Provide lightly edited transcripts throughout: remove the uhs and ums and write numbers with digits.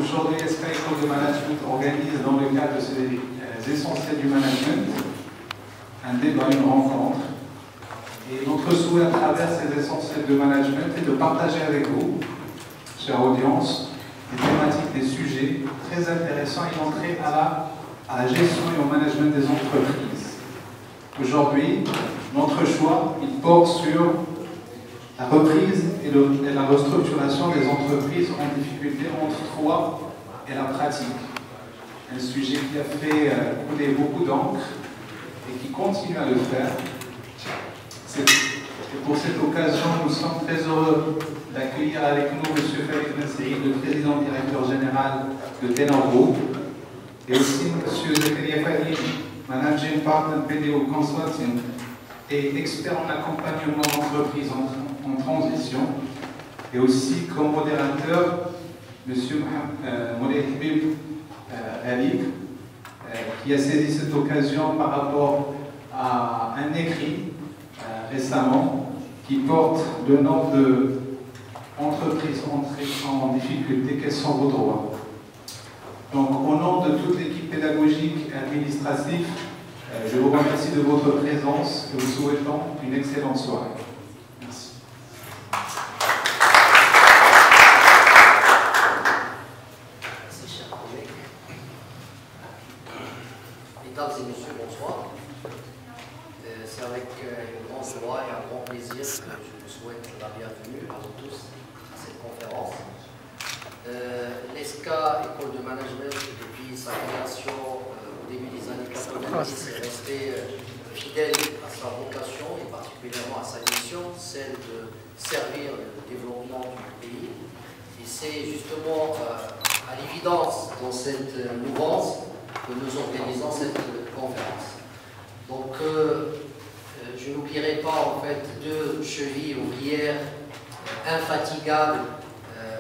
Aujourd'hui, SK École de Management organise dans le cadre de ces essentiels du management un débat, une rencontre. Et notre souhait à travers ces essentiels de management est de partager avec vous, chère audience, des thématiques, des sujets très intéressants et entrer à la gestion et au management des entreprises. Aujourd'hui, notre choix, il porte sur la reprise et la restructuration des entreprises en difficulté entre foi et la pratique. Un sujet qui a fait couler beaucoup d'encre et qui continue à le faire. Et pour cette occasion, nous sommes très heureux d'accueillir avec nous M. Farid Ben Saïd, le président directeur général de Tenor Group, et aussi M. Zakaria Fahim, managing partner BDO Consulting et expert en accompagnement d'entreprises en transition, et aussi comme modérateur M. Moulay Habib Habib, qui a saisi cette occasion par rapport à un écrit récemment qui porte le nom de entreprises entrées en difficulté, quels sont vos droits. Donc au nom de toute l'équipe pédagogique et administrative, je vous remercie de votre présence et vous souhaitons une excellente soirée. Merci. Merci, chers collègues. Mesdames et messieurs, bonsoir. C'est avec une grande joie et un grand plaisir que je vous souhaite la bienvenue à vous tous à cette conférence. L'ESCA, École de Management, depuis sa création au début des années 90, est restée fidèle à sa vocation et particulièrement à sa mission, celle de servir le développement du pays. Et c'est justement à l'évidence dans cette mouvance que nous organisons cette conférence. Donc, je n'oublierai pas en fait deux chevilles ouvrières infatigables,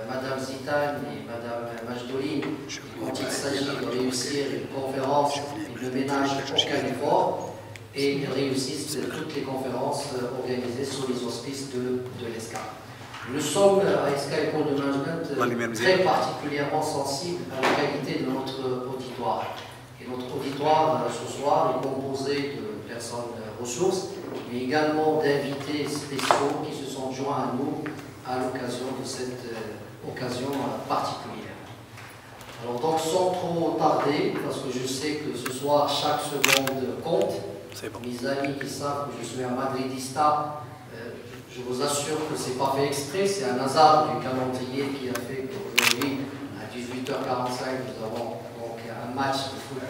Madame Zitane et Madame Majdoline, quand il s'agit de réussir une conférence, ils ne ménagent aucun effort et ils réussissent toutes les conférences organisées sous les auspices de l'ESCA. Nous sommes à ESCA École de Management très particulièrement sensibles à la qualité de notre auditoire. Et notre auditoire ce soir est composé de personnes ressources, mais également d'invités spéciaux qui se sont joints à nous à l'occasion de cette occasion particulière. Alors donc sans trop tarder, parce que je sais que ce soir chaque seconde compte, bon. Mes amis qui savent que je suis un madridista, je vous assure que ce n'est pas fait exprès, c'est un hasard du calendrier qui a fait qu'aujourd'hui à 18h45 nous avons donc un match de foot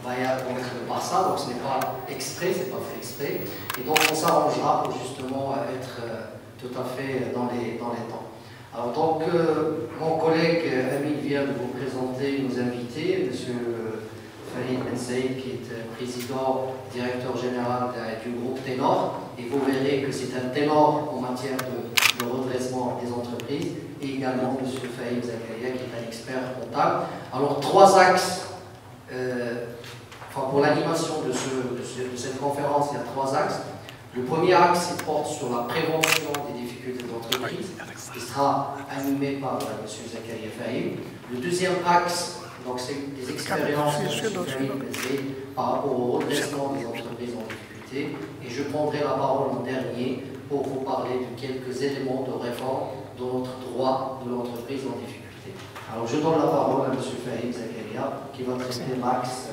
Bayern contre le Barça, donc ce n'est pas exprès, c'est pas fait exprès, et donc on s'arrangera pour justement être tout à fait dans les temps. Alors donc, mon collègue Amin vient de vous présenter nos invités, M. Farid Ben Saïd, qui est président, directeur général du groupe Tenor, et vous verrez que c'est un ténor en matière de redressement des entreprises, et également M. Fahim Zakaria, qui est un expert comptable. Alors, trois axes, pour l'animation de cette conférence, il y a trois axes. Le premier axe porte sur la prévention des difficultés d'entreprise, qui sera animé par M. Zakaria Fahim. Le deuxième axe, c'est des expériences de M. Farid Ben Saïd par rapport au redressement des entreprises en difficulté. Et je prendrai la parole en dernier pour vous parler de quelques éléments de réforme dans notre droit de l'entreprise en difficulté. Alors je donne la parole à M. Fahim Zakaria qui va traiter l'axe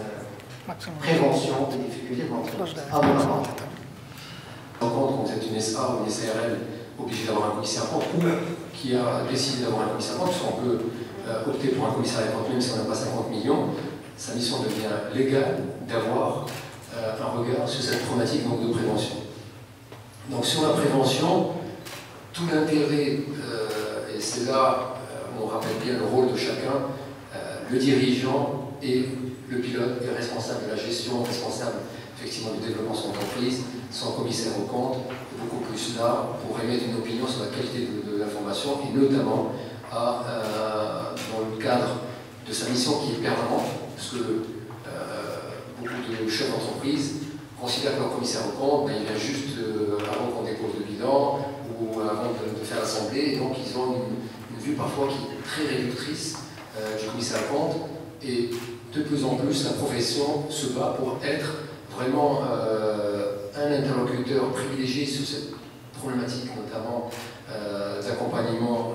prévention des difficultés d'entreprise. À vous la parole. Quand vous êtes une SA ou une SARL obligé d'avoir un commissaire à compte, ou qui a décidé d'avoir un commissaire à compte, puisqu'on peut opter pour un commissaire à compte même si on n'a pas 50 millions, sa mission devient légale d'avoir un regard sur cette problématique donc, de prévention. Donc sur la prévention, tout l'intérêt, et c'est là où on rappelle bien le rôle de chacun, le dirigeant et le pilote est responsable de la gestion, responsable effectivement du développement de son entreprise, son commissaire au compte, est beaucoup plus là pour émettre une opinion sur la qualité de l'information et notamment dans le cadre de sa mission qui est permanente, parce que beaucoup de chefs d'entreprise considèrent que leur commissaire au compte, il vient juste avant qu'on dépose le bilan ou avant de faire l'assemblée, et donc ils ont une vue parfois qui est très réductrice du commissaire aux comptes, et de plus en plus la profession se bat pour être vraiment un interlocuteur privilégié sur cette problématique, notamment d'accompagnement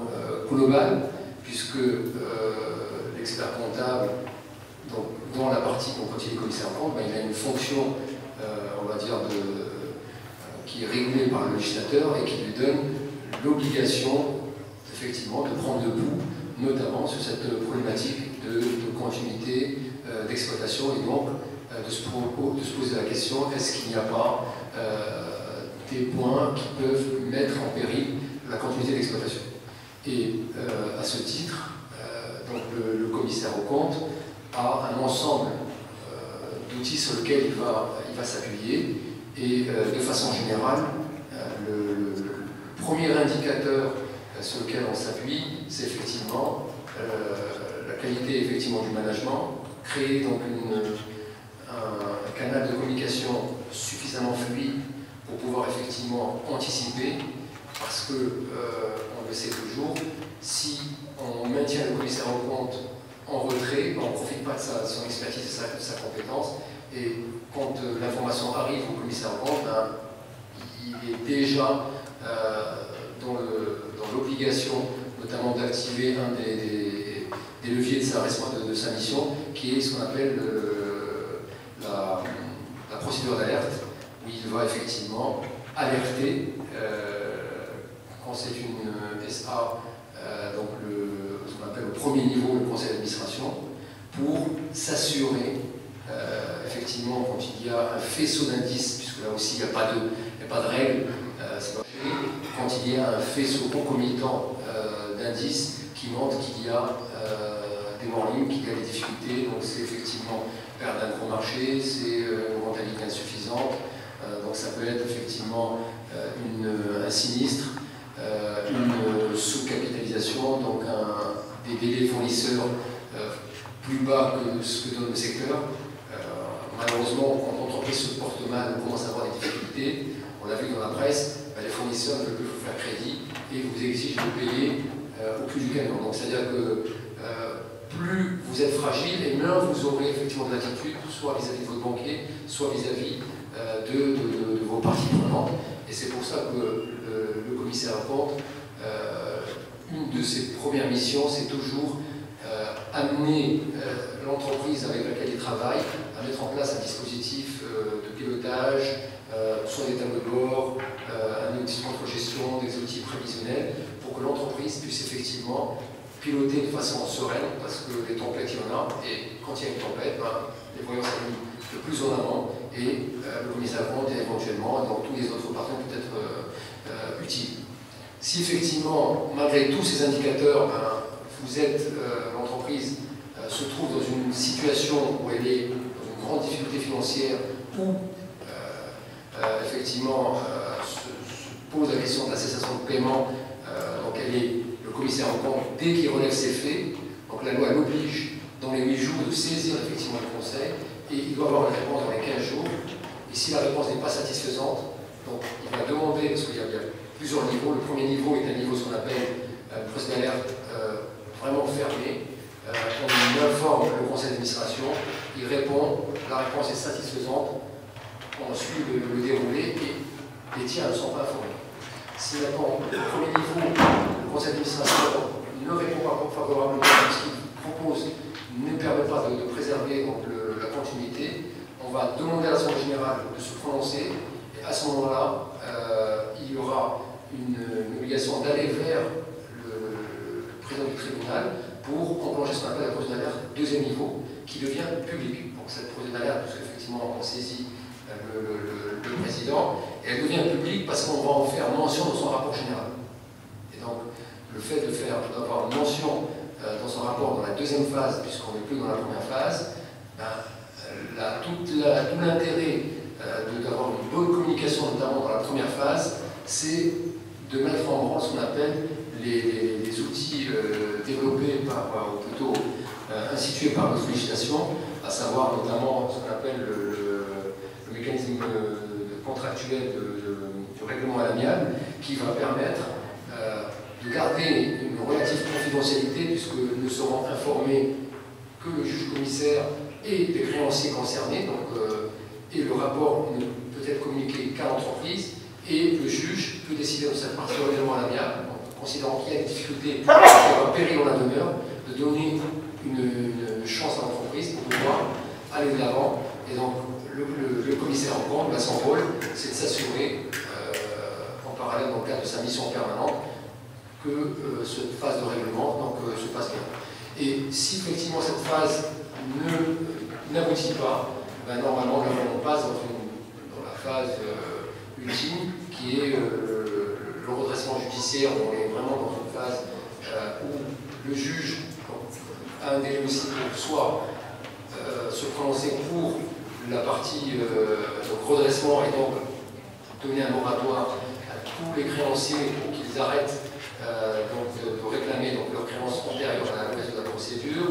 global, puisque l'expert comptable, donc, dans la partie quand il est commissaire aux comptes, il a une fonction, on va dire, qui est régulée par le législateur et qui lui donne l'obligation, effectivement, de prendre debout, notamment sur cette problématique de continuité d'exploitation et donc de se poser la question, est-ce qu'il n'y a pas des points qui peuvent mettre en péril la continuité d'exploitation. Et à ce titre, donc le commissaire aux comptes a un ensemble d'outils sur lesquels il va s'appuyer, et de façon générale, le premier indicateur sur lequel on s'appuie, c'est effectivement la qualité effectivement du management, créer donc un canal de communication suffisamment fluide pour pouvoir effectivement anticiper, parce que on le sait toujours, si on maintient le commissaire aux comptes en retrait, on ne profite pas de son expertise et de sa compétence, et quand l'information arrive au commissaire aux comptes, il est déjà dans l'obligation notamment d'activer un des leviers de sa mission, qui est ce qu'on appelle la procédure d'alerte, où il va effectivement alerter quand c'est une SA, donc ce qu'on appelle le premier niveau, le conseil d'administration, pour s'assurer effectivement quand il y a un faisceau d'indices, puisque là aussi il n'y a pas de règles, quand il y a un faisceau concomitant d'indices qui montrent qu'il y a des warnings, qu'il y a des difficultés, donc c'est effectivement perdre un gros marché, c'est une rentabilité insuffisante, donc ça peut être effectivement un sinistre, une sous-capitalisation, donc des délais fournisseurs plus bas que ce que donne le secteur. Malheureusement, quand l'entreprise se porte mal, on commence à avoir des difficultés. On l'a vu dans la presse, les fournisseurs ne veulent plus vous faire crédit et vous exigent de payer au plus du camion. Donc c'est-à-dire que plus vous êtes fragile et moins vous aurez effectivement de l'attitude, soit vis-à-vis de votre banquier, soit vis-à-vis de vos parties prenantes. Et c'est pour ça que le commissaire aux comptes, une de ses premières missions, c'est toujours amener l'entreprise avec laquelle il travaille à mettre en place un dispositif de pilotage, soit des tableaux de bord, un outil de contre-gestion, des outils prévisionnels, pour que l'entreprise puisse effectivement piloter de façon sereine, parce que les tempêtes, il y en a, et quand il y a une tempête, les voyants s'allument le plus en avant, et le commissaire aux comptes, et éventuellement, dans tous les autres partenaires, peut être utile. Si effectivement, malgré tous ces indicateurs, vous êtes, l'entreprise se trouve dans une situation où elle est dans une grande difficulté financière, où effectivement se pose la question de la cessation de paiement, donc le commissaire aux comptes, dès qu'il relève ses faits, donc la loi l'oblige dans les 8 jours de saisir effectivement le conseil, et il doit avoir une réponse dans les 15 jours, et si la réponse n'est pas satisfaisante, donc il va demander, parce qu'il y a plusieurs niveaux, le premier niveau est un niveau ce qu'on appelle une procédure d'alerte vraiment fermé, on informe le conseil d'administration, il répond, la réponse est satisfaisante, on suit le déroulé et les tiers ne sont pas informés. Si maintenant, au premier niveau, le conseil d'administration ne répond pas favorablement à ce qu'il propose, ne permet pas de préserver donc, la continuité, on va demander à l'Assemblée générale de se prononcer, et à ce moment-là, il y aura une obligation d'aller vers le président du tribunal pour enclencher ce qu'on appelle la procédure d'alerte deuxième niveau, qui devient publique. Donc cette procédure d'alerte, parce qu'effectivement on saisit le président, et elle devient publique parce qu'on va en faire mention dans son rapport général. Et donc le fait d'avoir une mention dans son rapport dans la deuxième phase, puisqu'on n'est plus dans la première phase, tout l'intérêt d'avoir une bonne communication, notamment dans la première phase, c'est de mettre en branle ce qu'on appelle les outils développés ou plutôt institués par notre législation, à savoir notamment ce qu'on appelle le mécanisme contractuel du règlement à l'amiable, qui va permettre de garder une une relative confidentialité, puisque ne seront informés que le juge commissaire et les créanciers concernés, donc, et le rapport ne peut être communiqué qu'à l'entreprise, et le juge peut décider de cette partie réellement à l'amiable, considérant qu'il y a une difficulté, un péril dans la demeure, de donner une chance à l'entreprise pour pouvoir aller de l'avant. Et donc, le commissaire en compte, son rôle, c'est de s'assurer, en parallèle, dans le cadre de sa mission permanente, que cette phase de règlement se passe bien. Et si effectivement cette phase n'aboutit pas, ben, normalement, on passe dans la phase ultime, qui est le redressement judiciaire, où on est vraiment dans une phase où le juge a un délai aussi pour soit se prononcer pour la partie donc redressement et donc donner un moratoire à tous les créanciers pour qu'ils arrêtent de réclamer donc, leurs créances antérieures à la base de la procédure,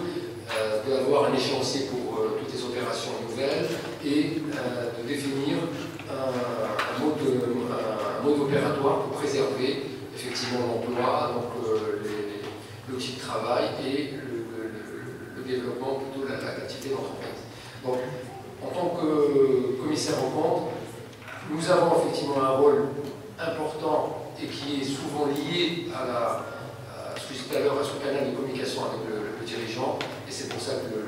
d'avoir un échéancier pour toutes les opérations nouvelles et de définir un mode opératoire pour préserver effectivement l'emploi, donc l'outil de travail et le développement plutôt de l'activité d'entreprise. Donc, en tant que commissaire aux comptes, nous avons effectivement un rôle important et qui est souvent lié à ce que je disais tout à l'heure, à ce canal de communication avec le dirigeant, et c'est pour ça que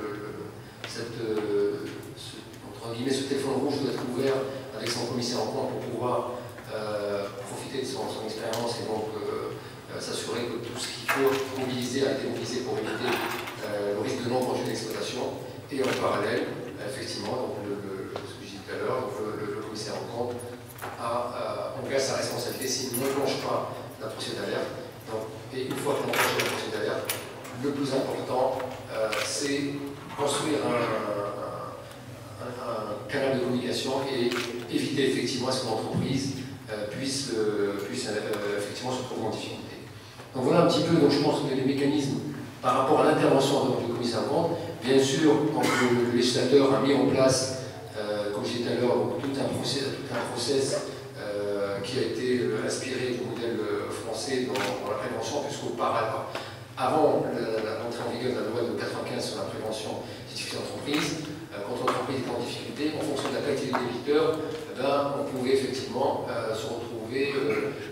ce téléphone rouge doit être ouvert avec son commissaire en compte pour pouvoir profiter de son expérience et donc s'assurer que tout ce qu'il faut mobiliser a été mobilisé pour éviter le risque de non-congé d'exploitation. Et en parallèle, effectivement, donc ce que je disais tout à l'heure, le commissaire en compte engage sa responsabilité s'il n'enclenche pas la procédure d'alerte. Et une fois qu'on enclenche la procédure d'alerte, le plus important, c'est construire un canal de communication et éviter effectivement à ce que l'entreprise puisse effectivement se trouver en difficulté. Donc voilà un petit peu, donc je pense que les mécanismes par rapport à l'intervention du commissaire en compte. Bien sûr, quand le législateur a mis en place, comme je disais tout à l'heure, tout un process qui a été inspiré du modèle français dans la prévention, puisqu'auparavant, avant l'entrée en vigueur de la loi de 1995 sur la prévention des difficultés d'entreprise, quand l'entreprise était en difficulté, en fonction de la qualité du débiteur, on pouvait effectivement se retrouver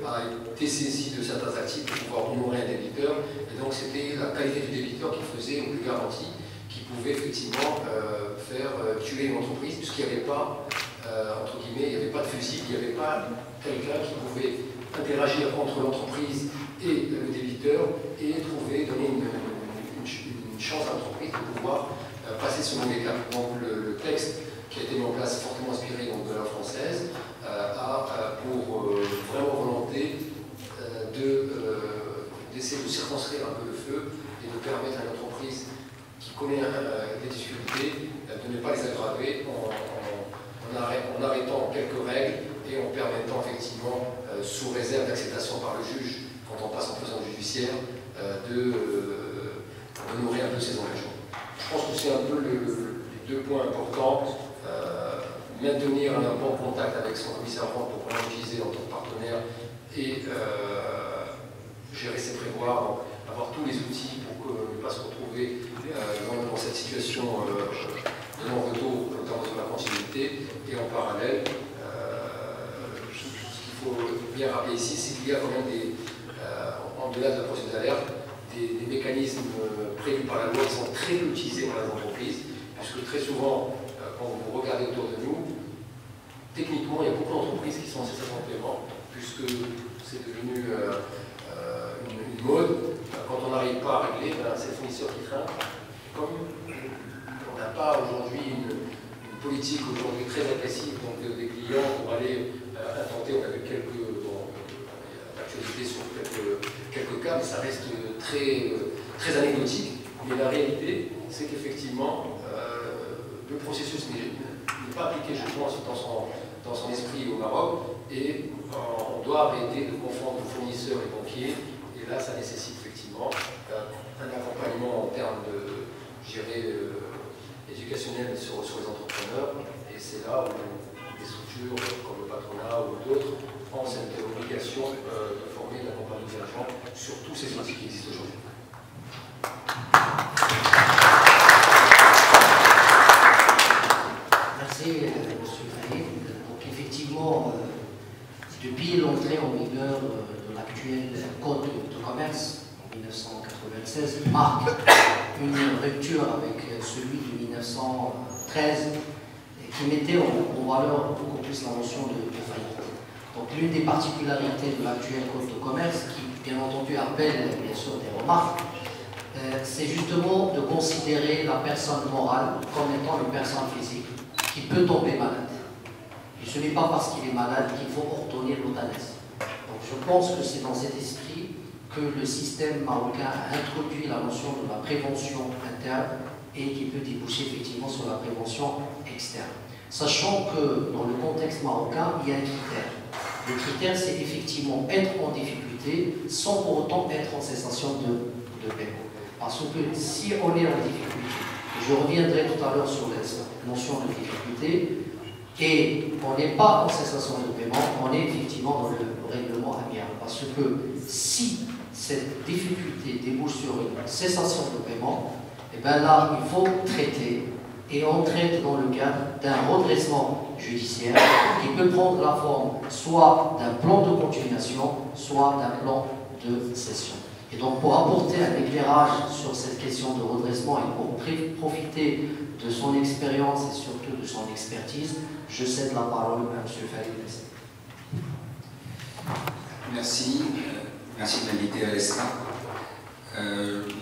à être saisi de certains actifs pour pouvoir honorer un débiteur. Et donc c'était la qualité du débiteur qui faisait une garantie, qui pouvait effectivement faire tuer une entreprise, puisqu'il n'y avait pas, entre guillemets, il n'y avait pas de fusible, il n'y avait pas quelqu'un qui pouvait interagir entre l'entreprise et le débiteur et donner une chance à l'entreprise de pouvoir passer ce mauvais cap. Donc le texte qui a été mis en place, fortement inspiré donc, de la française, a pour vraiment volonté d'essayer de circonscrire un peu le feu et de permettre à une entreprise qui connaît des difficultés de ne pas les aggraver en arrêtant quelques règles et en permettant effectivement, sous réserve d'acceptation par le juge, quand on passe en présence judiciaire, d'honorer un peu ses engagements. Je pense que c'est un peu les deux points importants. Maintenir un bon contact avec son commissaire en compte pour pouvoir l'utiliser en tant que partenaire et gérer ses prévoirs, donc avoir tous les outils pour ne pas se retrouver dans cette situation de non-retour dans la continuité. Et en parallèle, ce qu'il faut bien rappeler ici, c'est qu'il y a quand même en-delà de la procédure d'alerte, des mécanismes prévus par la loi qui sont très utilisés par les entreprises, puisque très souvent, quand vous regardez autour de nous, techniquement, il y a beaucoup d'entreprises qui sont en cessation de paiement, puisque c'est devenu une mode. Quand on n'arrive pas à régler, c'est le fournisseur qui craint. Comme on n'a pas aujourd'hui une politique aujourd'hui très agressive donc des clients pour aller intenter, on a vu l'actualité sur quelques cas, mais ça reste très anecdotique. Mais la réalité, c'est qu'effectivement, le processus n'est pas appliqué, je pense, dans son esprit au Maroc, et on doit arrêter de confondre fournisseurs et banquiers, et là, ça nécessite effectivement un accompagnement en termes de, je dirais, éducationnel sur les entrepreneurs, et c'est là où des structures comme le patronat ou d'autres ont cette obligation de former, d'accompagner les agents sur tous ces outils qui existent aujourd'hui. Merci, M. Faye. Donc effectivement, depuis l'entrée en vigueur de l'actuel Code de commerce en 1996, marque une rupture avec celui de 1913 qui mettait en valeur beaucoup plus la notion de faillite. Donc l'une des particularités de l'actuel Code de commerce, qui bien entendu appelle bien sûr des remarques, c'est justement de considérer la personne morale comme étant une personne physique qui peut tomber malade. Et ce n'est pas parce qu'il est malade qu'il faut ordonner l'euthanasie. Donc je pense que c'est dans cet esprit que le système marocain a introduit la notion de la prévention interne et qui peut déboucher effectivement sur la prévention externe. Sachant que dans le contexte marocain, il y a un critère. Le critère, c'est effectivement être en difficulté sans pour autant être en cessation de paiement. Parce que si on est en difficulté, je reviendrai tout à l'heure sur la notion de difficulté, et on n'est pas en cessation de paiement, on est effectivement dans le règlement amiable. Parce que si cette difficulté débouche sur une cessation de paiement, et bien là, il faut traiter, et on traite dans le cadre d'un redressement judiciaire qui peut prendre la forme soit d'un plan de continuation, soit d'un plan de cession. Et donc pour apporter un éclairage sur cette question de redressement et pour profiter de son expérience et surtout de son expertise, je cède la parole à M. Faye. Merci. Merci de m'inviter à l'ESCA.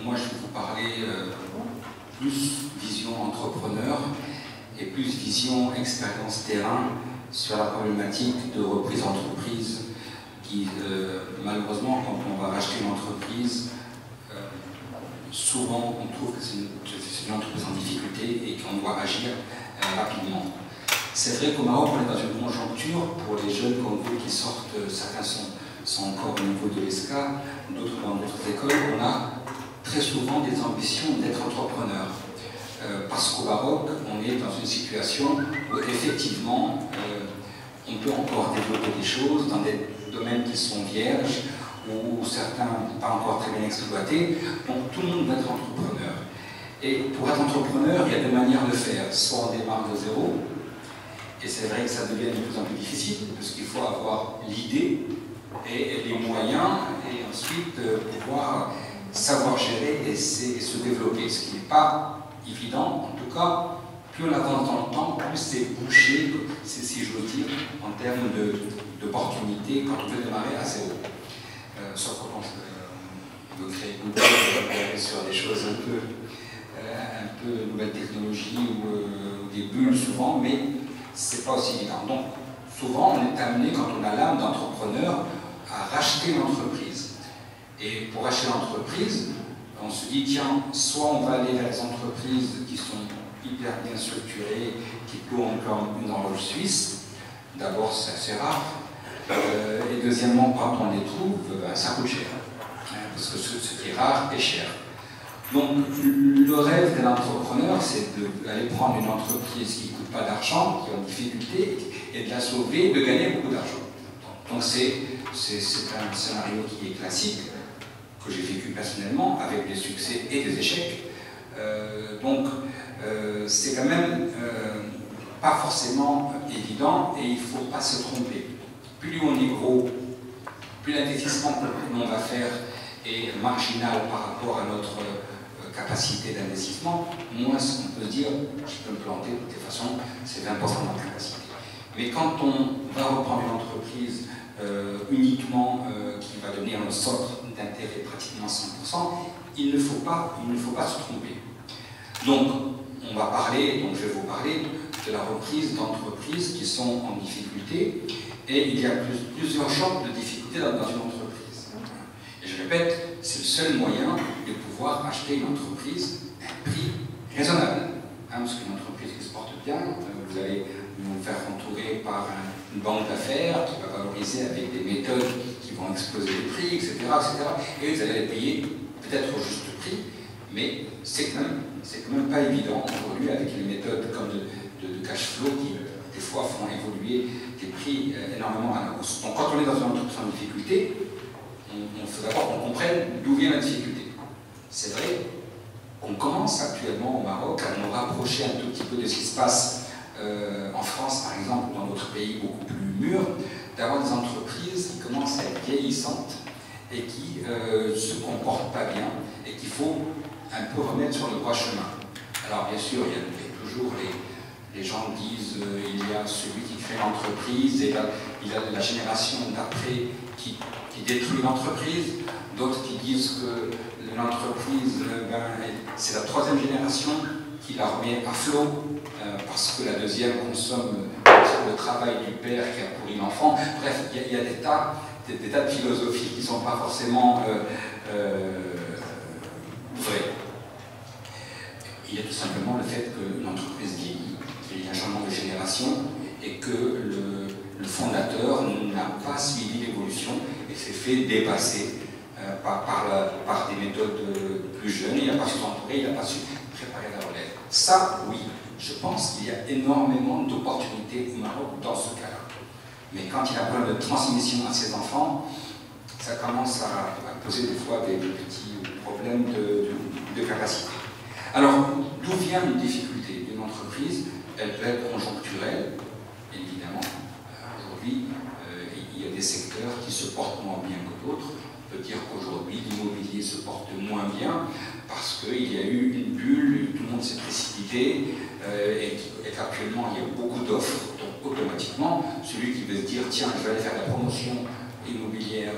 Moi, je vais vous parler plus vision entrepreneur et plus vision expérience terrain sur la problématique de reprise d'entreprise qui, malheureusement, quand on va racheter une entreprise, souvent on trouve que c'est une entreprise en difficulté et qu'on doit agir rapidement. C'est vrai qu'au Maroc, on est dans une conjoncture pour les jeunes comme vous qui sortent, certains sont encore au niveau de l'ESCA, d'autres dans d'autres écoles, on a très souvent des ambitions d'être entrepreneur. Parce qu'au Maroc, on est dans une situation où effectivement, on peut encore développer des choses dans des domaines qui sont vierges, ou certains pas encore très bien exploités, donc tout le monde doit être entrepreneur. Et pour être entrepreneur, il y a deux manières de faire. Soit on démarre de zéro, et c'est vrai que ça devient de plus en plus difficile, parce qu'il faut avoir l'idée et les moyens, et ensuite pouvoir savoir gérer et se développer, ce qui n'est pas évident. En tout cas, plus on avance dans le temps, plus c'est bouché, si j'ose dire, en termes d'opportunités quand on veut démarrer à zéro. Sauf quand on veut créer Google sur des choses un peu nouvelles technologies ou des bulles souvent, mais c'est pas aussi évident. Donc, souvent, on est amené, quand on a l'âme d'entrepreneur, à racheter l'entreprise. Et pour racheter l'entreprise, on se dit, tiens, soit on va aller vers les entreprises qui sont hyper bien structurées, qui tournent comme une horloge suisse. D'abord, c'est assez rare. Et deuxièmement, quand on les trouve, ça coûte cher. Parce que ce qui est rare est cher. Donc, le rêve de l'entrepreneur, c'est d'aller prendre une entreprise qui ne coûte pas d'argent, qui est en difficulté, et de la sauver et de gagner beaucoup d'argent. Donc, c'est un scénario qui est classique, que j'ai vécu personnellement, avec des succès et des échecs. C'est quand même pas forcément évident et il ne faut pas se tromper. Plus on est gros, plus l'investissement que l'on va faire est marginal par rapport à notre capacité d'investissement, moins on peut se dire, je peux me planter, de toute façon, c'est 20% de notre capacité. Mais quand on va reprendre une entreprise uniquement qui va donner un sort d'intérêt pratiquement 100%, il ne faut pas se tromper. Donc, on va parler, donc je vais vous parler de la reprise d'entreprises qui sont en difficulté, et il y a plusieurs sortes de difficultés dans une entreprise. Et je répète, c'est le seul moyen de pouvoir acheter une entreprise à un prix raisonnable. Parce qu'une entreprise qui se porte bien, vous allez vous faire entourer par une banque d'affaires qui va valoriser avec des méthodes qui vont exploser les prix, etc., et vous allez les payer peut-être au juste prix, mais c'est quand même pas évident aujourd'hui avec les méthodes comme de cash flow qui des fois font évoluer des prix énormément à la hausse. Donc quand on est dans une entreprise en difficulté, on faut d'abord qu'on comprenne d'où vient la difficulté. C'est vrai qu'on commence actuellement au Maroc à nous rapprocher un tout petit peu de ce qui se passe en France, par exemple, ou dans d'autres pays beaucoup plus mûrs, d'avoir des entreprises qui commencent à être vieillissantes et qui ne se comportent pas bien et qu'il faut un peu remettre sur le droit chemin. Alors bien sûr, il y a toujours les gens disent il y a celui qui crée l'entreprise et il y a la génération d'après qui détruit l'entreprise, d'autres qui disent que l'entreprise, c'est la troisième génération qui la remet à flot parce que la deuxième consomme le travail du père qui a pourri l'enfant. Bref, il y a des tas de philosophies qui ne sont pas forcément vraies. Il y a tout simplement le fait que l'entreprise vieillit, qu'il y a un changement de génération et que le fondateur n'a pas suivi l'évolution et s'est fait dépasser par des méthodes plus jeunes. Il n'a pas su s'entourer, il n'a pas su préparer la relève. Ça, oui, je pense qu'il y a énormément d'opportunités au Maroc dans ce cas-là. Mais quand il y a un problème de transmission à ses enfants, ça commence à poser des fois des petits problèmes de capacité. Alors, d'où vient une difficulté d'une entreprise? Elle peut être conjoncturelle, évidemment. Aujourd'hui, il y a des secteurs qui se portent moins bien que d'autres. On peut dire qu'aujourd'hui, l'immobilier se porte moins bien parce qu'il y a eu une bulle, tout le monde s'est précipité et qu'actuellement, il y a beaucoup d'offres. Donc, automatiquement, celui qui veut se dire, tiens, je vais aller faire la promotion immobilière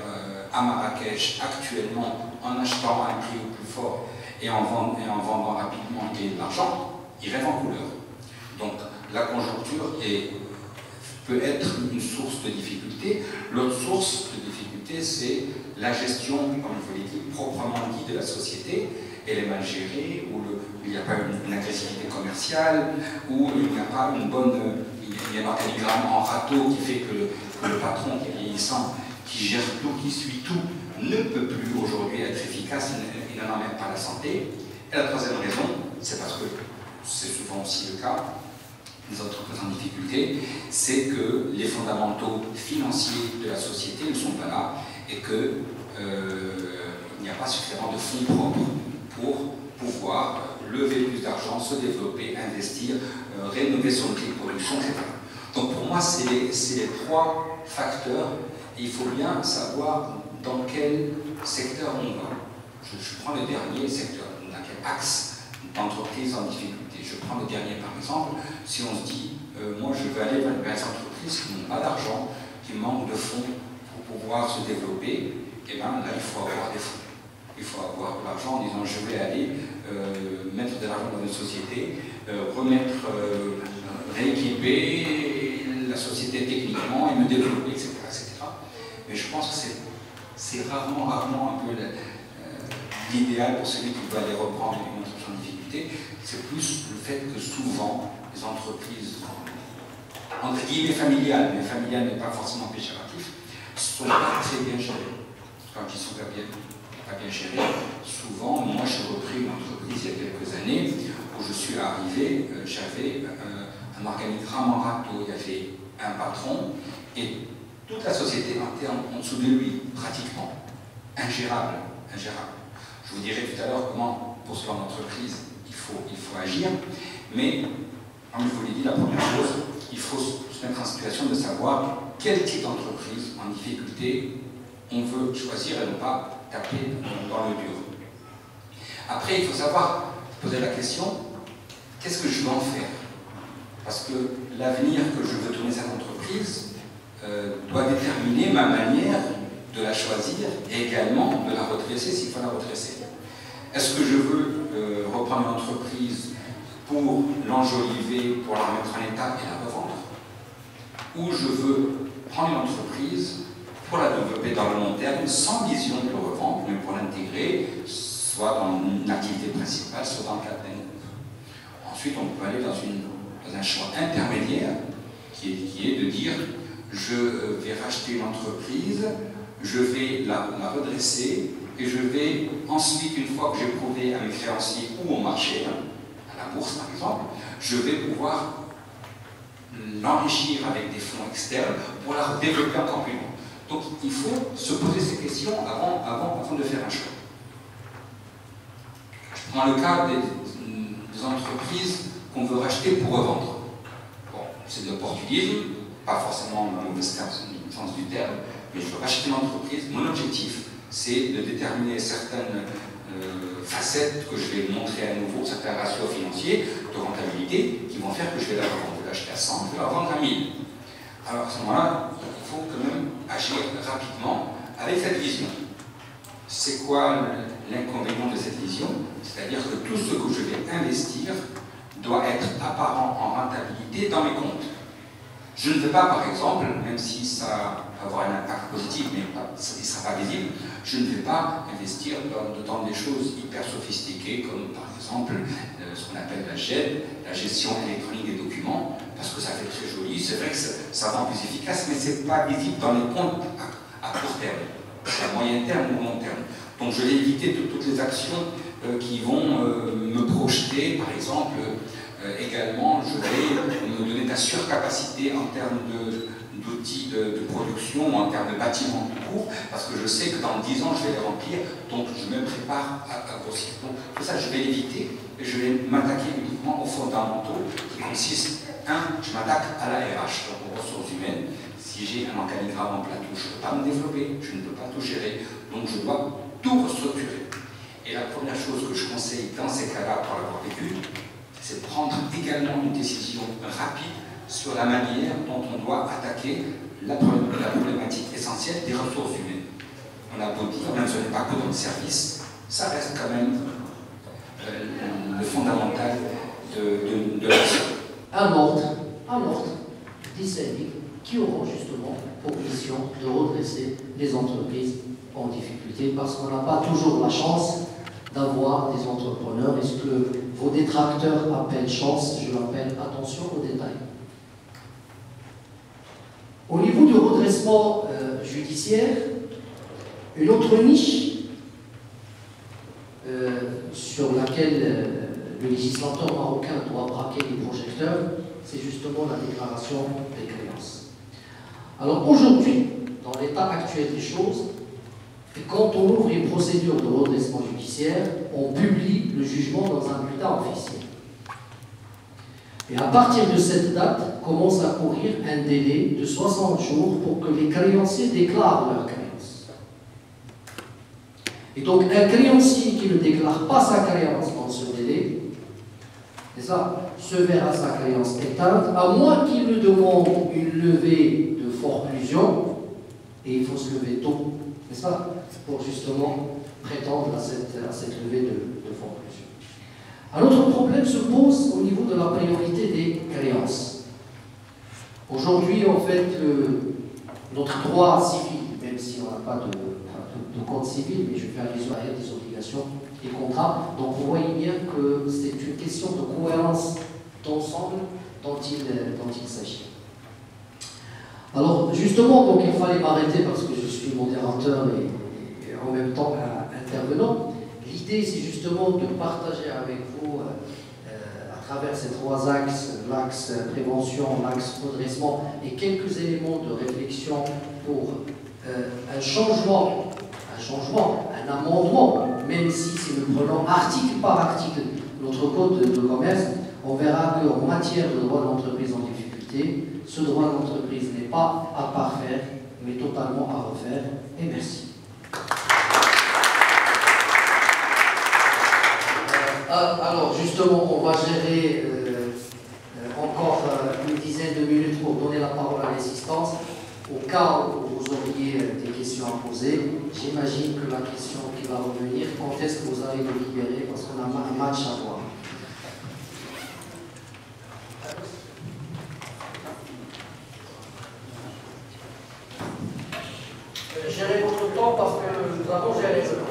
à Marrakech actuellement en achetant à un prix au plus fort et en vendant rapidement et gagner de l'argent, il rêve en couleur. Donc la conjoncture peut être une source de difficulté. L'autre source de difficulté, c'est la gestion, comme je vous l'ai dit, proprement dit de la société. Elle est mal gérée, ou il n'y a pas une agressivité commerciale, ou il n'y a pas une bonne... Il y a un organigramme en râteau qui fait que le patron qui est vieillissant, qui gère tout, qui suit tout, ne peut plus aujourd'hui être efficace, il n'en a même pas la santé. Et la troisième raison, c'est parce que c'est souvent aussi le cas des entreprises en difficulté, c'est que les fondamentaux financiers de la société ne sont pas là et qu'il n'y a pas suffisamment de fonds propres pour pouvoir lever plus d'argent, se développer, investir, rénover son outil de production, etc. Donc pour moi, c'est les trois facteurs et il faut bien savoir dans quel secteur on va. Je prends le dernier secteur, dans quel axe d'entreprise en difficulté. Je prends le dernier par exemple, si on se dit, moi je vais aller vers les entreprises qui n'ont pas d'argent, qui manquent de fonds pour pouvoir se développer, et bien là il faut avoir des fonds. Il faut avoir de l'argent en disant je vais aller mettre de l'argent dans une société, rééquiper la société techniquement et me développer, etc. Mais je pense que c'est rarement un peu l'idéal pour celui qui veut aller reprendre une entreprise en difficulté. C'est plus le fait que souvent les entreprises, entre guillemets familiales, mais familiales n'est pas forcément péjoratif, sont pas très bien gérées. Quand ils sont pas bien gérés, souvent, moi j'ai repris une entreprise il y a quelques années où je suis arrivé, j'avais un organigramme en râteau, il y avait un patron et toute la société était en dessous de lui, pratiquement. Ingérable. Je vous dirai tout à l'heure comment, pour ce genre d'entreprise, il faut agir, mais, comme je vous l'ai dit, la première chose, il faut se mettre en situation de savoir quel type d'entreprise en difficulté on veut choisir et ne pas taper dans le dur. Après, il faut savoir poser la question, qu'est-ce que je veux en faire? Parce que l'avenir que je veux donner à cette entreprise doit déterminer ma manière de la choisir et également de la redresser s'il faut la redresser. Est-ce que je veux reprendre une entreprise pour l'enjoliver, pour la remettre en état et la revendre? Ou je veux prendre une entreprise pour la développer dans le long terme sans vision de le revendre, mais pour l'intégrer soit dans une activité principale, soit dans le cadre d'un groupe. Ensuite, on peut aller dans un choix intermédiaire qui est de dire je vais racheter une entreprise, je vais la redresser et je vais ensuite, une fois que j'ai prouvé à mes créanciers ou au marché, à la bourse par exemple, je vais pouvoir l'enrichir avec des fonds externes pour la développer encore plus loin. Donc il faut se poser ces questions avant de faire un choix. Je prends le cas des entreprises qu'on veut racheter pour revendre. Bon, c'est de l'opportunisme, pas forcément dans le mauvais sens du terme, mais je veux racheter une entreprise. Mon objectif, c'est de déterminer certaines facettes que je vais montrer à nouveau, certains ratios financiers de rentabilité qui vont faire que je vais la revendre. Je vais l'acheter à 100, je vais la revendre à 1000. Alors à ce moment-là, il faut quand même agir rapidement avec cette vision. C'est quoi l'inconvénient de cette vision? C'est-à-dire que tout ce que je vais investir doit être apparent en rentabilité dans mes comptes. Je ne vais pas, par exemple, même si ça va avoir un impact positif, mais ça ne sera pas visible, je ne vais pas investir dans des choses hyper sophistiquées, comme par exemple ce qu'on appelle la GED, la gestion électronique des documents, parce que ça fait très joli, c'est vrai que ça rend plus efficace, mais ce n'est pas visible dans les comptes à court terme, à moyen terme ou long terme. Donc je vais éviter toutes les actions qui vont me projeter, par exemple, également, je vais me donner de la surcapacité en termes d'outils de production, en termes de bâtiments tout court, parce que je sais que dans 10 ans, je vais les remplir, donc je me prépare à grossir. Donc tout ça, je vais l'éviter, et je vais m'attaquer uniquement aux fondamentaux, qui consistent, je m'attaque à la RH, donc aux ressources humaines. Si j'ai un organigramme en plateau, je ne peux pas me développer, je ne peux pas tout gérer, donc je dois tout restructurer. Et la première chose que je conseille dans ces cas-là, pour l'avoir vécu, c'est de prendre également une décision rapide sur la manière dont on doit attaquer la problématique essentielle des ressources humaines. On a beau dire, même ce n'est pas que dans le service, ça reste quand même le fondamental de l'action. Un ordre des syndics qui auront justement pour mission de redresser les entreprises en difficulté, parce qu'on n'a pas toujours la chance d'avoir des entrepreneurs. Et ce que vos détracteurs appellent chance, je l'appelle attention aux détails. Au niveau du redressement judiciaire, une autre niche sur laquelle le législateur marocain doit braquer les projecteurs, c'est justement la déclaration des créances. Alors aujourd'hui, dans l'état actuel des choses, quand on ouvre une procédure de redressement judiciaire, on publie le jugement dans un bulletin officiel. Et à partir de cette date, commence à courir un délai de 60 jours pour que les créanciers déclarent leurs créances. Et donc, un créancier qui ne déclare pas sa créance dans ce délai, c'est ça, se verra sa créance éteinte, à moins qu'il ne demande une levée de forclusion, et il faut se lever tôt, n'est-ce pas, pour justement prétendre à cette levée de forclusion. Un autre problème se pose au niveau de la priorité des créances. Aujourd'hui, en fait, notre droit civil, même si on n'a pas de code civil, mais je fais allusion à des obligations et contrats, donc vous voyez bien que c'est une question de cohérence d'ensemble dont il s'agit. Alors justement, donc il fallait m'arrêter parce que je suis modérateur et en même temps intervenant. L'idée, c'est justement de partager avec vous, à travers ces trois axes, l'axe prévention, l'axe redressement et quelques éléments de réflexion pour un changement, un amendement, même si nous prenons article par article notre code de commerce, on verra qu'en matière de droit de l'entreprise en difficulté, ce droit de l'entreprise n'est pas à parfaire, mais totalement à refaire. Et merci. Alors justement, on va gérer encore une dizaine de minutes pour donner la parole à l'assistance. Au cas où vous auriez des questions à poser, j'imagine que la question qui va revenir, quand est-ce que vous allez vous libérer, parce qu'on a un match à voir. Gérez votre temps parce que nous avons géré ce temps.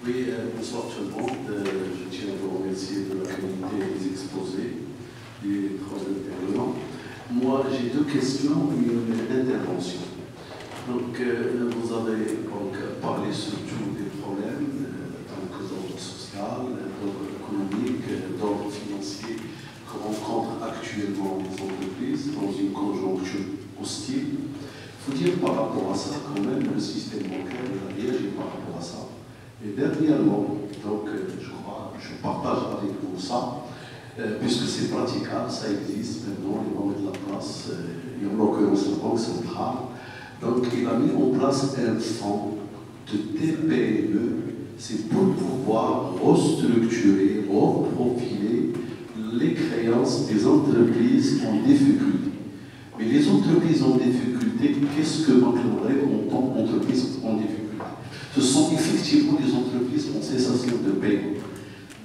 Oui, bonsoir tout le monde. Je tiens à vous remercier de la qualité des exposés des trois intervenants. Moi, j'ai deux questions et une intervention. Donc, vous avez donc parlé surtout des problèmes d'ordre social, d'ordre économique, d'ordre financier que rencontrent actuellement les entreprises dans une conjoncture hostile. Il faut dire par rapport à ça, quand même, le système bancaire a réagi par rapport à ça. Et dernièrement, donc, je partage avec vous ça, puisque c'est praticable, ça existe maintenant, ils vont mettre la place, et en l'occurrence la Banque centrale. Donc, il a mis en place un fonds de TPE, c'est pour pouvoir restructurer, reprofiler les créances des entreprises en difficulté. Mais les entreprises en difficulté, qu'est-ce que Banque Maghreb entend entreprises en difficulté? Ce sont effectivement les entreprises en cessation de paiement.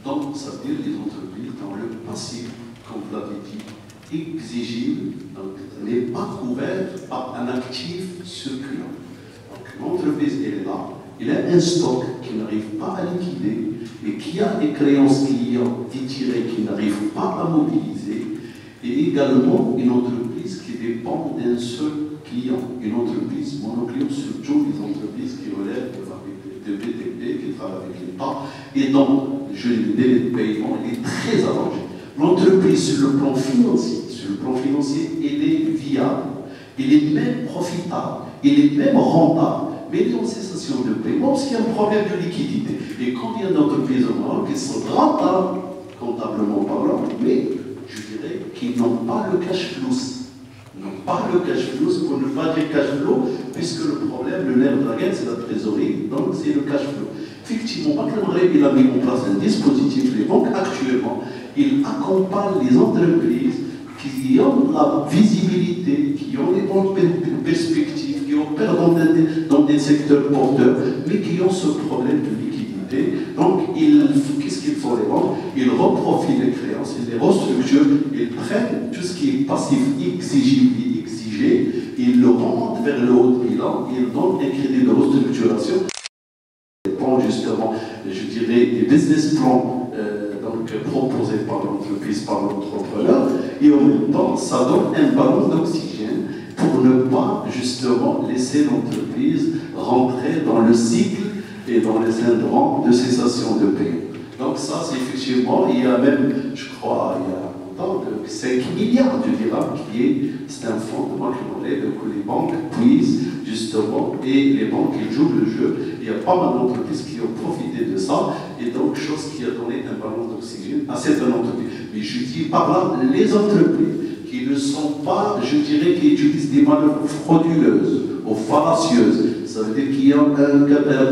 Donc, ça veut dire les entreprises dans le passif, comme vous l'avez dit, exigible, donc n'est pas couverte par un actif circulant. Donc l'entreprise elle est là, il a un stock qui n'arrive pas à liquider et qui a des créances clients étirées qui n'arrivent pas à mobiliser, et également une entreprise qui dépend d'un seul client, une entreprise monoclient, surtout les entreprises qui relèvent de BTP, qui travaillent avec l'État, et donc le délai de paiement il est très allongé. L'entreprise, sur le plan financier, elle est viable, elle est même profitable, elle est même rentable, mais elle est en cessation de paiement parce qu'il y a un problème de liquidité. Et combien d'entreprises en Europe qui sont rentables, comptablement parlant, mais je dirais qu'ils n'ont pas le cash flow. N'ont pas le cash flow, pour ne pas dire cash flow, puisque le problème, le nerf de la guerre, c'est la trésorerie, donc c'est le cash flow. Effectivement, Banque Maghreb, il a mis en place un dispositif, les banques actuellement, il accompagne les entreprises qui ont la visibilité, qui ont les bonnes perspectives, qui opèrent dans des secteurs porteurs, mais qui ont ce problème de liquidité. Donc, qu'est-ce qu'il faut les banques? Ils reprofilent les créances, ils les restructurent, ils prennent tout ce qui est passif exigible et exigé, ils le remontent vers le haut de bilan, ils donnent un crédit de restructuration. Justement, je dirais, des business plans proposés par l'entreprise, par l'entrepreneur, et en même temps, ça donne un ballon d'oxygène pour ne pas justement laisser l'entreprise rentrer dans le cycle et dans les syndromes de cessation de paiement. Donc ça, c'est effectivement, il y a même, je crois, il y a longtemps, 5 milliards de dirhams c'est un fonds de Banque Maghreb que les banques puissent justement, et les banques qui jouent le jeu. Il y a pas mal d'entreprises qui ont profité de ça, et donc chose qui a donné un ballon d'oxygène à certaines entreprises. Mais je dis par là, les entreprises qui ne sont pas, je dirais, qui utilisent des manœuvres frauduleuses ou fallacieuses, ça veut dire qu'il y a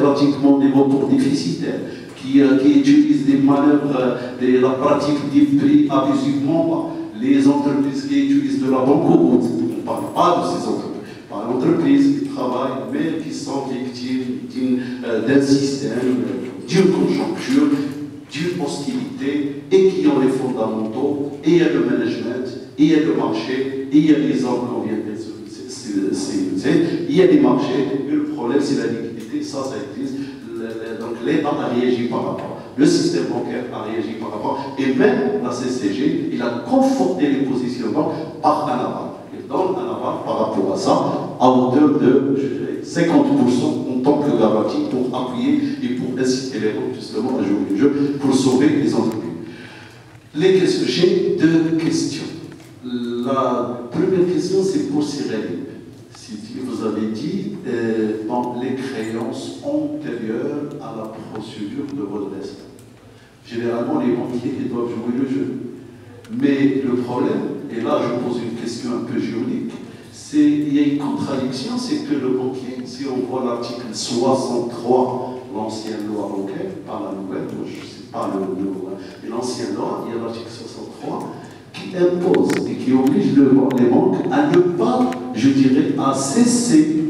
pratiquement des retours déficitaires, qui utilisent des manœuvres, la pratique des prix abusivement bas, les entreprises qui utilisent de la banque au bout, on ne parle pas de ces entreprises. Par l'entreprise qui travaille, mais qui sont victimes d'un système, d'une conjoncture, d'une hostilité, et qui ont les fondamentaux, et il y a le management, et il y a le marché, et il y a les hommes qu'on vient de il y a des marchés, mais le problème c'est la liquidité, ça existe. Donc l'État a réagi par rapport, le système bancaire a réagi par rapport, et même la CCG, il a conforté les positionnements par un aval. Il donne un aval par rapport à ça, à hauteur de 50% en tant que garantie pour appuyer et pour inciter les banques justement à jouer le jeu, pour sauver les entreprises. J'ai deux questions. La première question, c'est pour Cyril. Vous avez dit dans les créances antérieures à la procédure de redressement. Généralement, les banquiers ils doivent jouer le jeu. Mais le problème, et là je pose une question un peu juridique, il y a une contradiction, c'est que le banquier, si on voit l'article 63, l'ancienne loi bancaire, pas la nouvelle, je ne sais pas le nouveau, mais l'ancienne loi, il y a l'article 63, qui impose et qui oblige les banques à ne pas, je dirais, à cesser,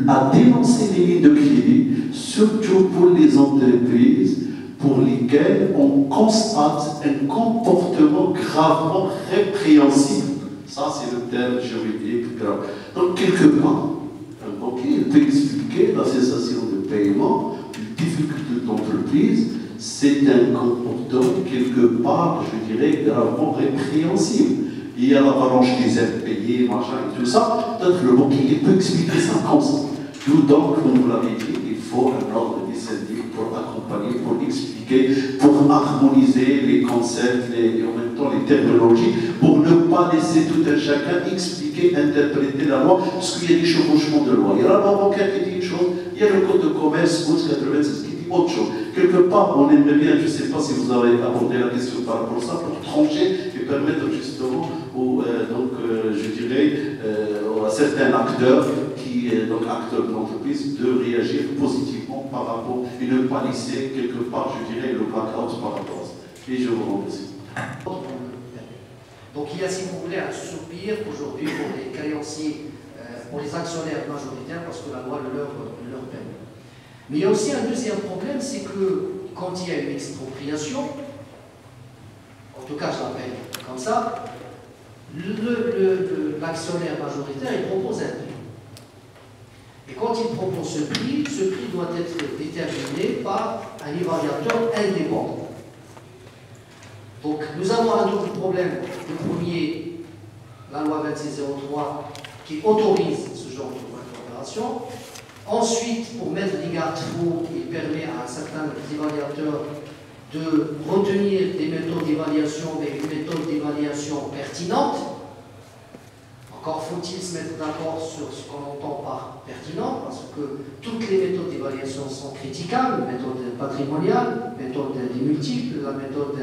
à dénoncer les lignes de crédit, surtout pour les entreprises pour lesquelles on constate un comportement gravement répréhensible. Ça, c'est le terme juridique grave. Donc, quelque part, un banquier peut expliquer la cessation de paiement, une difficulté d'entreprise, c'est un comportement quelque part, je dirais, gravement répréhensible. il y a l'avalanche des aides payées, machin et tout ça. Peut-être le banquier peut expliquer ça comme ça. D'où donc, comme vous l'avez dit, il faut un ordre des syndics pour accompagner, pour expliquer, pour harmoniser les concepts et en même temps les terminologies, pour ne pas laisser tout un chacun expliquer, interpréter la loi, parce qu'il y a des chevauchements de loi. Il y a la loi bancaire qui dit une chose, il y a le code de commerce 1196 qui dit autre chose. Quelque part, on aimerait bien, je ne sais pas si vous avez abordé la question par rapport à ça, pour trancher et permettre justement je dirais, à certains acteurs donc acteurs de l'entreprise, de réagir positivement par rapport et ne pas laisser quelque part, je dirais, le blackout par rapport à ça. Et je vous remercie. Donc il y a, si vous voulez, un soupir aujourd'hui pour les créanciers, pour les actionnaires majoritaires, parce que la loi le leur permet. Mais il y a aussi un deuxième problème, c'est que quand il y a une expropriation, en tout cas je l'appelle comme ça, l'actionnaire majoritaire il propose un prix. Et quand il propose ce prix doit être déterminé par un évaluateur indépendant. Donc nous avons un double problème. Le premier, la loi 2603 qui autorise ce genre d'opération. Ensuite, pour mettre des garde-fous, il permet à un certain évaluateur de retenir des méthodes d'évaluation, mais une méthode d'évaluation pertinente. Encore faut-il se mettre d'accord sur ce qu'on entend par pertinent, parce que toutes les méthodes d'évaluation sont critiquables, méthode patrimoniale, méthode des multiples, la méthode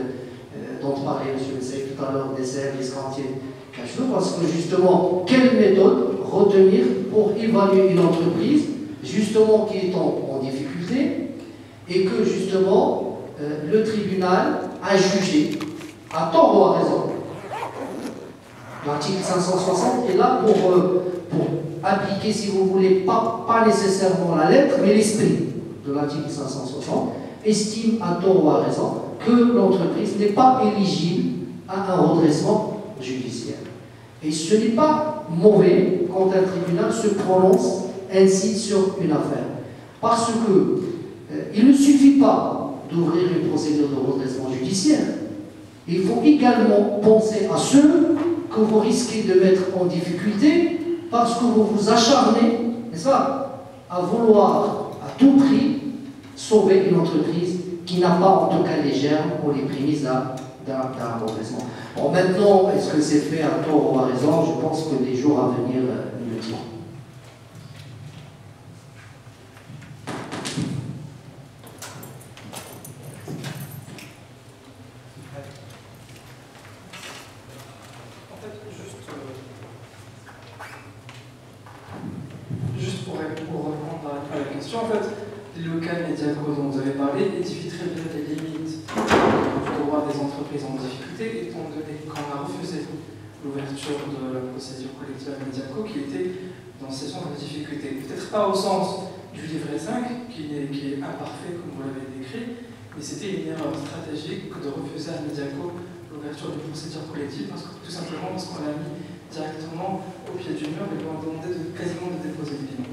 dont parlait M. Messey tout à l'heure, des services entiers cash flow, parce que justement, quelle méthode retenir pour évaluer une entreprise, justement qui est en difficulté, et que justement, le tribunal a jugé, à tort ou à raison. L'article 560 est là pour appliquer, si vous voulez, pas nécessairement la lettre, mais l'esprit de l'article 560, estime à tort ou à raison que l'entreprise n'est pas éligible à un redressement judiciaire. Et ce n'est pas mauvais quand un tribunal se prononce ainsi sur une affaire. Parce que il ne suffit pas d'ouvrir une procédure de redressement judiciaire. Il faut également penser à ceux que vous risquez de mettre en difficulté parce que vous vous acharnez, n'est-ce pas, à vouloir à tout prix sauver une entreprise qui n'a pas en tout cas les germes ou les prémices d'un redressement. Bon, maintenant, est-ce que c'est fait à tort ou à raison? Je pense que les jours à venir nous le diront. Juste pour répondre à la question, en fait, le cas Mediaco dont vous avez parlé édifie très bien les limites du droit des entreprises en difficulté, étant donné qu'on a refusé l'ouverture de la procédure collective à Mediaco qui était dans une situation de difficulté. Peut-être pas au sens du livret 5, qui est imparfait comme vous l'avez décrit, mais c'était une erreur stratégique de refuser à Mediaco l'ouverture d'une procédure collective, tout simplement parce qu'on l'a mis directement au pied du mur et lui a demandé quasiment de déposer le bilan.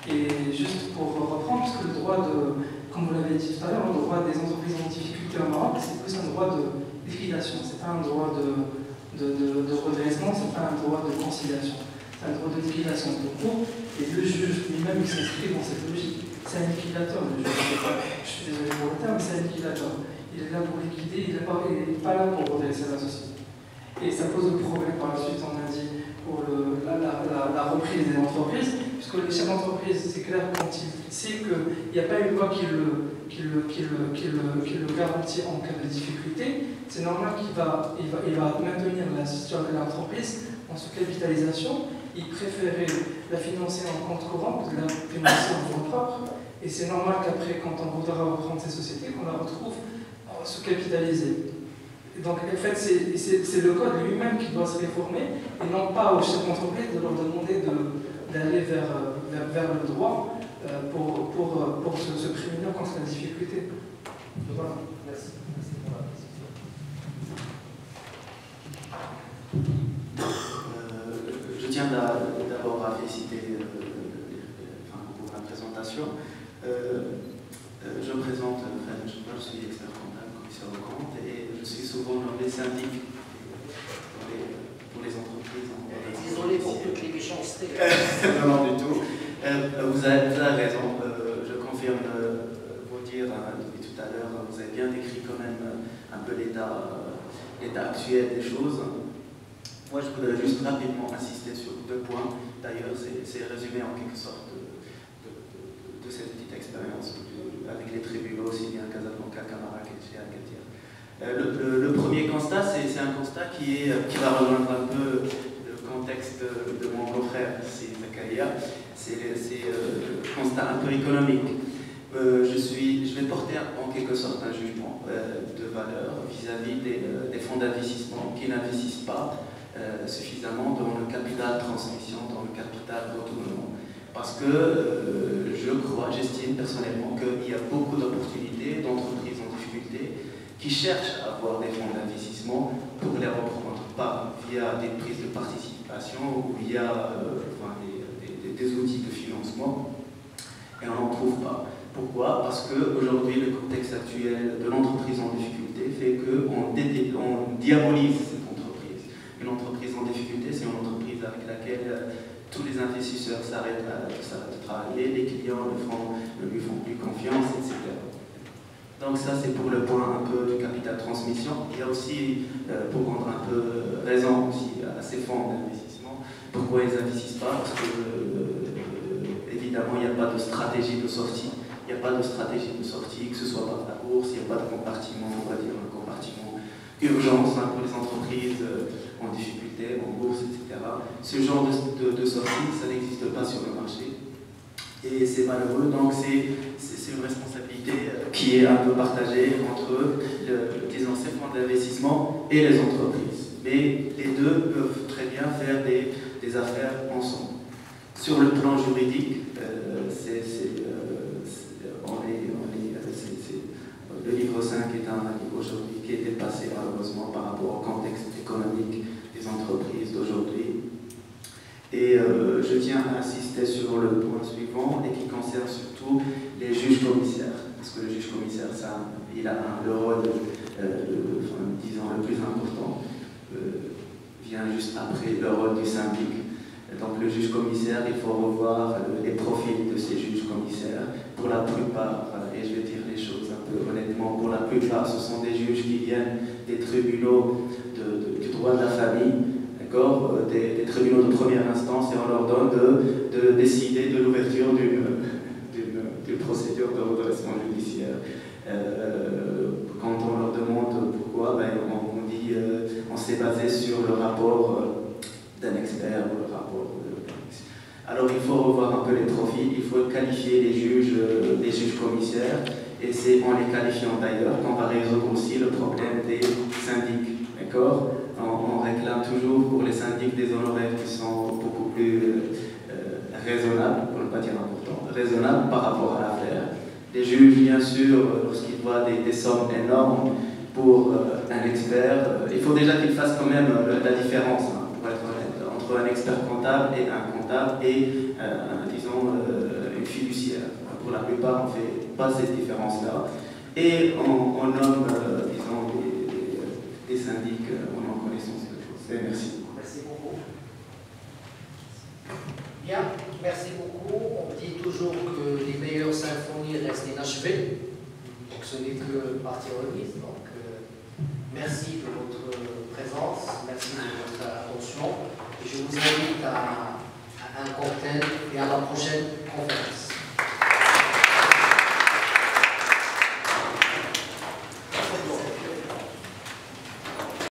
Et juste pour reprendre, puisque le droit de, comme vous l'avez dit tout à l'heure, le droit des entreprises en difficulté au Maroc, c'est plus un droit de liquidation, c'est pas un droit de redressement, c'est pas un droit de conciliation, c'est un droit de liquidation de cours, et le juge lui-même il s'inscrit dans cette logique. C'est un liquidateur, le juge. Je suis désolé pour le terme, mais c'est un liquidateur. Il est là pour liquider, il n'est pas là pour redresser la société. Et ça pose le problème par la suite, on a dit, pour la reprise des entreprises, puisque le chef d'entreprise, c'est clair, quand il sait qu'il n'y a pas une loi qui le garantit en cas de difficulté, c'est normal qu'il va maintenir la situation de l'entreprise en sous-capitalisation. Il préférait la financer en compte courant que de la financer en fonds propres. Et c'est normal qu'après, quand on voudra reprendre ces sociétés, qu'on la retrouve sous-capitalisée. Donc, en fait, c'est le code lui-même qui doit se réformer, et non pas aux chefs d'entreprise de leur demander d'aller vers le droit pour se prémunir contre la difficulté. Donc, voilà. Merci. Merci pour la précision. Je tiens d'abord à féliciter pour la présentation. Je me présente, je suis expert comptable, commissaire aux comptes, et je suis souvent nommé syndic pour les Non, non, du tout. Vous avez raison. Je confirme vos dires depuis tout à l'heure. Vous avez bien décrit quand même un peu l'état actuel des choses. Moi, je voudrais juste rapidement insister sur 2 points. D'ailleurs, c'est résumé en quelque sorte de cette petite expérience avec les tribunaux, aussi bien à Casablanca qu'à Marrakech et à Agadir. Le premier constat, c'est un constat qui va rejoindre un peu le contexte de mon beau-frère, c'est Zakaria. C'est le constat un peu économique. Je vais porter en quelque sorte un jugement de valeur vis-à-vis des fonds d'investissement qui n'investissent pas suffisamment dans le capital transmission, dans le capital retournement. Parce que j'estime personnellement qu'il y a beaucoup d'opportunités d'entreprises en difficulté qui cherchent à avoir des fonds d'investissement pour les reprendre, pas via des prises de participation ou via des outils de financement, et on n'en trouve pas. Pourquoi? Parce qu'aujourd'hui, le contexte actuel de l'entreprise en difficulté fait qu'on diabolise cette entreprise. Une entreprise en difficulté, c'est une entreprise avec laquelle tous les investisseurs s'arrêtent de travailler, les clients ne lui font plus confiance, etc. Donc ça, c'est pour le point un peu du capital transmission. Il y a aussi, pour rendre un peu raison aussi à ces fonds d'investissement, pourquoi ils n'investissent pas? Parce que, évidemment, il n'y a pas de stratégie de sortie. Il n'y a pas de stratégie de sortie, que ce soit par la bourse, il n'y a pas de compartiment, on va dire un compartiment urgence pour les entreprises en difficulté, en bourse, etc. Ce genre de sortie, ça n'existe pas sur le marché. Et c'est malheureux, donc c'est une responsabilité qui est un peu partagée entre, disons, ces fonds d'investissement et les entreprises. Mais les deux peuvent très bien faire des affaires ensemble. Sur le plan juridique, le livre 5 est un livre aujourd'hui qui est dépassé malheureusement par rapport au contexte économique des entreprises d'aujourd'hui. Et je tiens à insister sur le point suivant et qui concerne surtout les juges commissaires. Parce que le juge commissaire, il a le rôle, disons, le plus important, vient juste après le rôle du syndic. Donc le juge commissaire, il faut revoir les profils de ces juges commissaires. Pour la plupart, et je vais dire les choses un peu honnêtement, pour la plupart, ce sont des juges qui viennent des tribunaux du droit de la famille, d'accord, des tribunaux de première instance, et on leur donne de décider de l'ouverture d'une procédure de redressement judiciaire. Quand on leur demande pourquoi, on dit on s'est basé sur le rapport d'un expert ou le rapport de l'OPEX. Alors il faut revoir un peu les profils, il faut qualifier les juges commissaires, et c'est en les qualifiant d'ailleurs qu'on va résoudre aussi le problème des syndics. D'accord? On réclame toujours pour les syndics des honoraires qui sont beaucoup plus raisonnables, pour ne pas dire importants, raisonnables par rapport à l'affaire. Les juges, bien sûr, lorsqu'ils voient des sommes énormes pour un expert, il faut déjà qu'ils fassent quand même la différence, hein, pour être honnête, entre un expert comptable et un comptable et, disons, une fiduciaire. Pour la plupart, on ne fait pas cette différence-là. Et on nomme, disons, des syndics en en connaissance de cause. Et merci. Merci beaucoup. Bien, merci beaucoup. On dit toujours que les meilleures symphonies restent inachevées. Donc ce n'est que partie remise. Donc merci de votre présence, merci de votre attention. Et je vous invite à un cocktail et à la prochaine conférence.